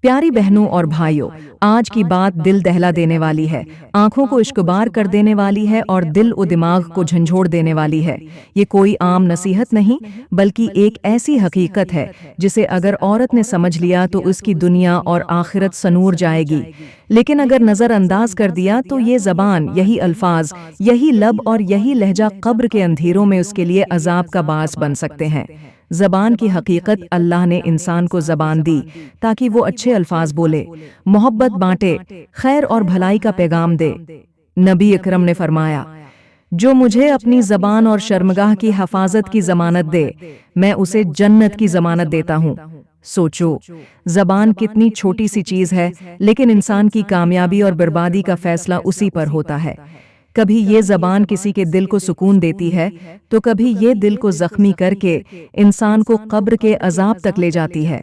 प्यारी बहनों और भाइयों, आज की बात दिल दहला देने वाली है, आंखों को इश्कबार कर देने वाली है और दिल और दिमाग को झंझोड़ देने वाली है। ये कोई आम नसीहत नहीं, बल्कि एक ऐसी हकीकत है जिसे अगर औरत ने समझ लिया तो उसकी दुनिया और आखिरत सनूर जाएगी। लेकिन अगर नज़रअंदाज कर दिया तो ये ज़बान, यही अल्फाज, यही लब और यही लहजा कब्र के अंधेरों में उसके लिए अजाब का बास बन सकते हैं। ज़बान की हकीकत, अल्लाह ने इंसान को ज़बान दी ताकि वो अच्छे अल्फाज बोले, मोहब्बत बांटे, खैर और भलाई का पैगाम दे। नबी अकरम ने फरमाया, जो मुझे अपनी ज़बान और शर्मगाह की हफाजत की ज़मानत दे, मैं उसे जन्नत की ज़मानत देता हूँ। सोचो, ज़बान कितनी छोटी सी चीज़ है, लेकिन इंसान की कामयाबी और बर्बादी का फैसला उसी पर होता है। कभी ये ज़बान किसी के दिल को सुकून देती है, तो कभी ये दिल को जख्मी करके इंसान को कब्र के अजाब तक ले जाती है।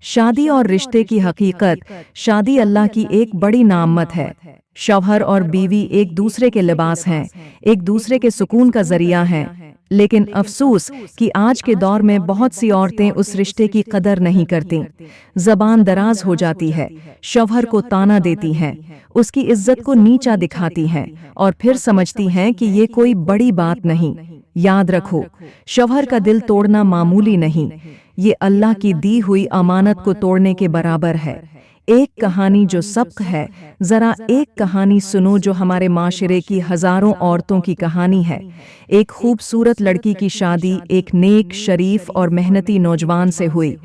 शादी और रिश्ते की हकीकत, शादी अल्लाह की एक बड़ी नामत है। शौहर और बीवी एक दूसरे के लिबास हैं, एक दूसरे के सुकून का जरिया हैं। लेकिन अफसोस कि आज के दौर में बहुत सी औरतें उस रिश्ते की कदर नहीं करती। ज़बान दराज हो जाती है, शौहर को ताना देती हैं, उसकी इज्जत को नीचा दिखाती हैं और फिर समझती हैं कि ये कोई बड़ी बात नहीं। याद रखो, शौहर का दिल तोड़ना मामूली नहीं, ये अल्लाह की दी हुई अमानत को तोड़ने के बराबर है। एक कहानी जो सबक है, जरा एक कहानी सुनो जो हमारे माशरे की हजारों औरतों की कहानी है। एक खूबसूरत लड़की की शादी एक नेक, शरीफ और मेहनती नौजवान से हुई।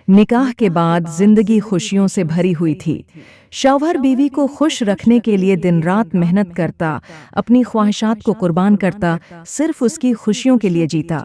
निकाह के बाद जिंदगी खुशियों से भरी हुई थी। शौहर बीवी को खुश रखने के लिए दिन रात मेहनत करता, अपनी ख्वाहिशात को कुर्बान करता, सिर्फ उसकी खुशियों के लिए जीता।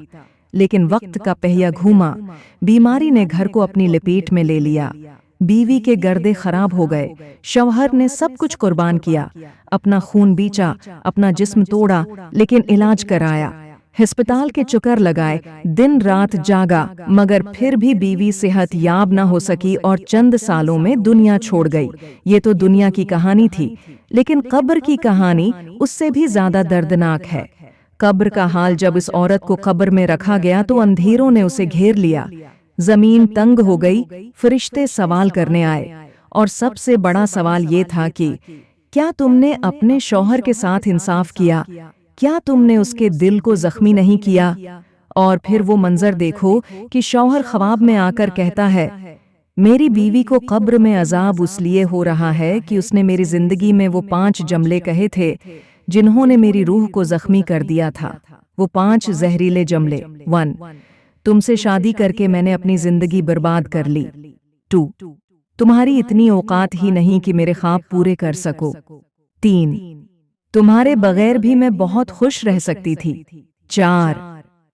लेकिन वक्त का पहिया घूमा, बीमारी ने घर को अपनी लपेट में ले लिया। बीवी के गर्दे खराब हो गए। शौहर ने सब कुछ कुर्बान किया, अपना खून बीचा, अपना जिस्म तोड़ा, लेकिन इलाज कराया, अस्पताल के चक्कर लगाए, दिन रात जागा, मगर फिर भी बीवी सेहत याब न हो सकी और चंद सालों में दुनिया छोड़ गई। ये तो दुनिया की कहानी थी, लेकिन कब्र की कहानी उससे भी ज्यादा दर्दनाक है। कब्र का हाल, जब इस औरत को कब्र में रखा गया तो अंधेरों ने उसे घेर लिया। जमीन तंग हो गई, फरिश्ते सवाल करने आए और सबसे बड़ा सवाल ये था कि क्या तुमने अपने शौहर के साथ इंसाफ किया? क्या तुमने उसके दिल को जख्मी नहीं किया? और फिर वो मंजर देखो कि शौहर ख्वाब में आकर कहता है, मेरी बीवी को कब्र में अजाब इसलिए हो रहा है कि उसने मेरी जिंदगी में वो 5 जमले कहे थे जिन्होंने मेरी रूह को जख्मी कर दिया था। वो 5 जहरीले जमले। 1, तुमसे शादी करके मैंने अपनी जिंदगी बर्बाद कर ली। 2, तुम्हारी इतनी औकात ही नहीं कि मेरे ख्वाब पूरे कर सको। 3, तुम्हारे बगैर भी मैं बहुत खुश रह सकती थी। 4,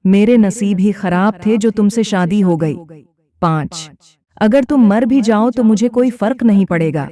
मेरे नसीब ही खराब थे जो तुमसे शादी हो गई। 5, अगर तुम मर भी जाओ तो मुझे कोई फर्क नहीं पड़ेगा।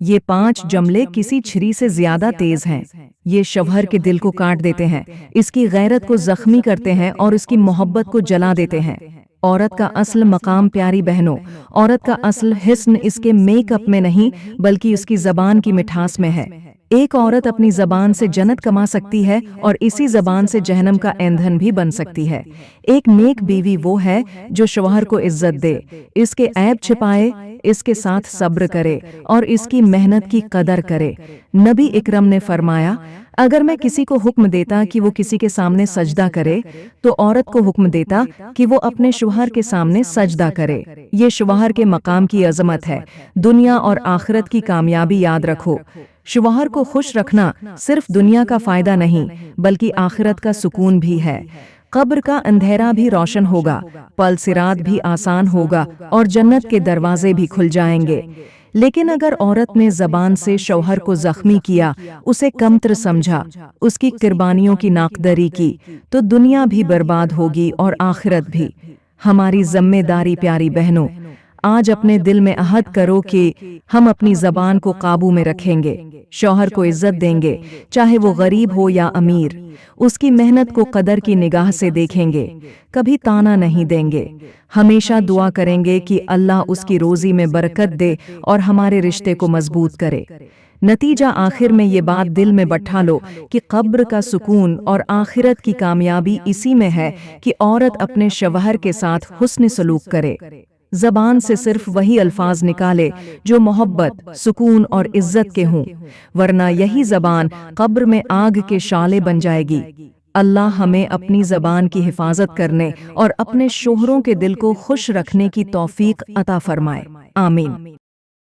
ये 5 जमले किसी छुरी से ज्यादा तेज हैं। ये शौहर के दिल को काट देते हैं, इसकी गैरत को जख्मी करते हैं और इसकी मोहब्बत को जला देते हैं। औरत का असल मकाम, प्यारी बहनों, औरत का असल हिस्न इसके मेकअप में नहीं, बल्कि उसकी जबान की मिठास में है। एक औरत अपनी जबान से जन्नत कमा सकती है और इसी जबान से जहन्नम का ईंधन भी बन सकती है। एक नेक बीवी वो है जो शौहर को इज्जत दे, इसके ऐब छिपाए, इसके साथ सब्र करे और इसकी मेहनत की कदर करे। नबी इकरम ने फरमाया, अगर मैं किसी को हुक्म देता कि वो किसी के सामने सजदा करे, तो औरत को हुक्म देता कि वो अपने शौहर के सामने सजदा करे। ये शौहर के मकाम की अजमत है। दुनिया और आखिरत की कामयाबी याद रखो। शौहर को खुश रखना सिर्फ दुनिया का फायदा नहीं, बल्कि आखिरत का सुकून भी है। कब्र का अंधेरा भी रोशन होगा, पल सिरात भी आसान होगा और जन्नत के दरवाजे भी खुल जाएंगे। लेकिन अगर औरत ने जबान से शौहर को जख्मी किया, उसे कमतर समझा, उसकी कुर्बानियों की नाकदरी की, तो दुनिया भी बर्बाद होगी और आखिरत भी। हमारी जिम्मेदारी, प्यारी बहनों, आज अपने दिल में अहद करो कि हम अपनी जबान को काबू में रखेंगे, शौहर को इज्जत देंगे, चाहे वो गरीब हो या अमीर, उसकी मेहनत को कदर की निगाह से देखेंगे, कभी ताना नहीं देंगे। हमेशा दुआ करेंगे कि अल्लाह उसकी रोजी में बरकत दे और हमारे रिश्ते को मजबूत करे। नतीजा आखिर में ये बात दिल में बैठा लो कि कब्र का सुकून और आखिरत की कामयाबी इसी में है कि औरत अपने शौहर के साथ हुस्न सलूक करे। زبان سے صرف وہی الفاظ نکالے جو محبت، سکون اور عزت کے ہوں، ورنہ یہی زبان قبر میں آگ کے شعلے بن جائے گی۔ اللہ ہمیں اپنی زبان کی حفاظت کرنے اور اپنے شوہروں کے دل کو خوش رکھنے کی توفیق عطا فرمائے، آمین۔